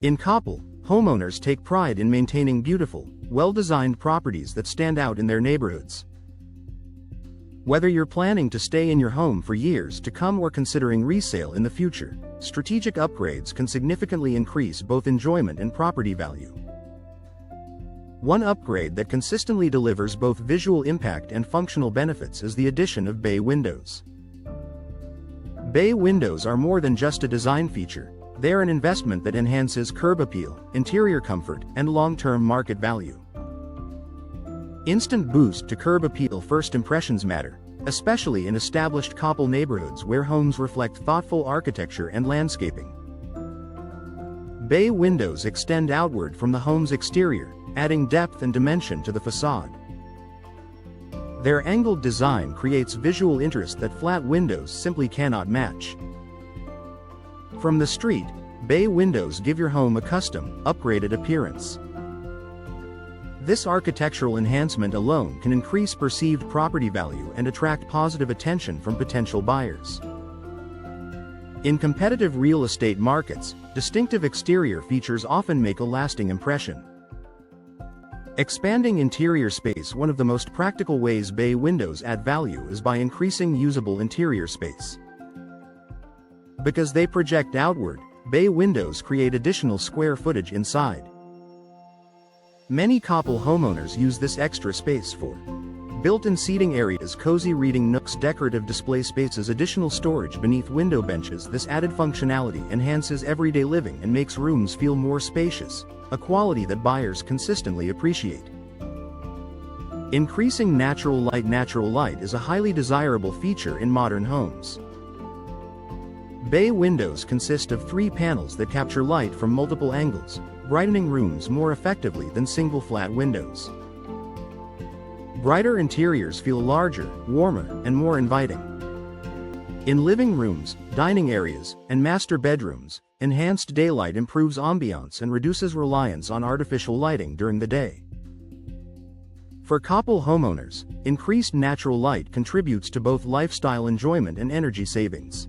In Coppell, homeowners take pride in maintaining beautiful, well-designed properties that stand out in their neighborhoods. Whether you're planning to stay in your home for years to come or considering resale in the future, strategic upgrades can significantly increase both enjoyment and property value. One upgrade that consistently delivers both visual impact and functional benefits is the addition of bay windows. Bay windows are more than just a design feature. They're an investment that enhances curb appeal, interior comfort, and long-term market value. Instant boost to curb appeal. First impressions matter, especially in established Coppell neighborhoods where homes reflect thoughtful architecture and landscaping. Bay windows extend outward from the home's exterior, adding depth and dimension to the facade. Their angled design creates visual interest that flat windows simply cannot match. From the street, bay windows give your home a custom, upgraded appearance. This architectural enhancement alone can increase perceived property value and attract positive attention from potential buyers. In competitive real estate markets, distinctive exterior features often make a lasting impression. Expanding interior space. One of the most practical ways bay windows add value is by increasing usable interior space. Because they project outward, bay windows create additional square footage inside. Many Coppell homeowners use this extra space for built-in seating areas, cozy reading nooks, decorative display spaces, additional storage beneath window benches. This added functionality enhances everyday living and makes rooms feel more spacious, a quality that buyers consistently appreciate. Increasing natural light. Natural light is a highly desirable feature in modern homes. Bay windows consist of 3 panels that capture light from multiple angles, brightening rooms more effectively than single flat windows. Brighter interiors feel larger, warmer, and more inviting. In living rooms, dining areas, and master bedrooms, enhanced daylight improves ambiance and reduces reliance on artificial lighting during the day. For Coppell homeowners, increased natural light contributes to both lifestyle enjoyment and energy savings.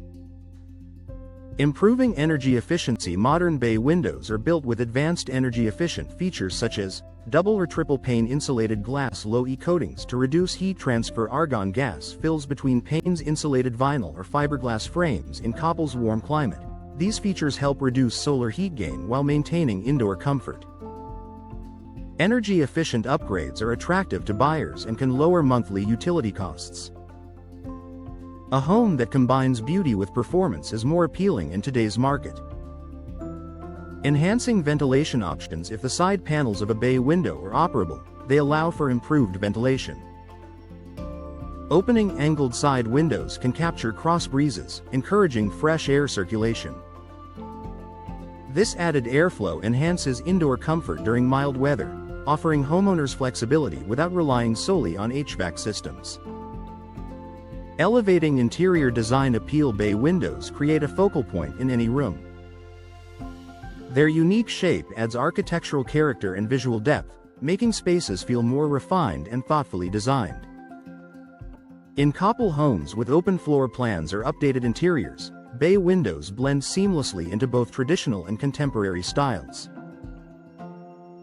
Improving energy efficiency. Modern bay windows are built with advanced energy-efficient features such as double or triple pane insulated glass low-E coatings to reduce heat transfer, argon gas fills between panes, insulated vinyl or fiberglass frames. In Coppell's warm climate, these features help reduce solar heat gain while maintaining indoor comfort. Energy-efficient upgrades are attractive to buyers and can lower monthly utility costs. A home that combines beauty with performance is more appealing in today's market. Enhancing ventilation options. If the side panels of a bay window are operable, they allow for improved ventilation. Opening angled side windows can capture cross breezes, encouraging fresh air circulation. This added airflow enhances indoor comfort during mild weather, offering homeowners flexibility without relying solely on HVAC systems. Elevating interior design appeal. Bay windows create a focal point in any room. Their unique shape adds architectural character and visual depth, making spaces feel more refined and thoughtfully designed. In Coppell homes with open floor plans or updated interiors, bay windows blend seamlessly into both traditional and contemporary styles.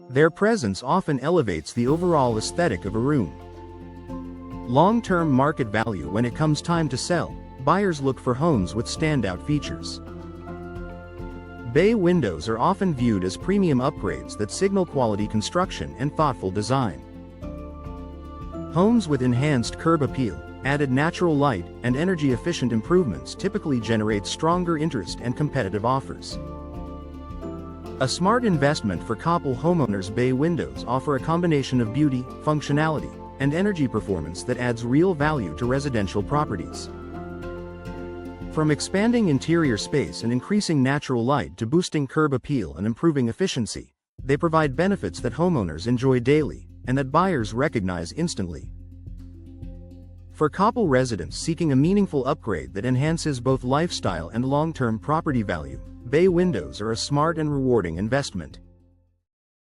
Their presence often elevates the overall aesthetic of a room. Long-term market value. When it comes time to sell, buyers look for homes with standout features. Bay windows are often viewed as premium upgrades that signal quality construction and thoughtful design. Homes with enhanced curb appeal, added natural light, and energy-efficient improvements typically generate stronger interest and competitive offers. A smart investment for Coppell homeowners. Bay windows offer a combination of beauty, functionality, and energy performance that adds real value to residential properties. From expanding interior space and increasing natural light to boosting curb appeal and improving efficiency, they provide benefits that homeowners enjoy daily and that buyers recognize instantly. For Coppell residents seeking a meaningful upgrade that enhances both lifestyle and long-term property value, bay windows are a smart and rewarding investment.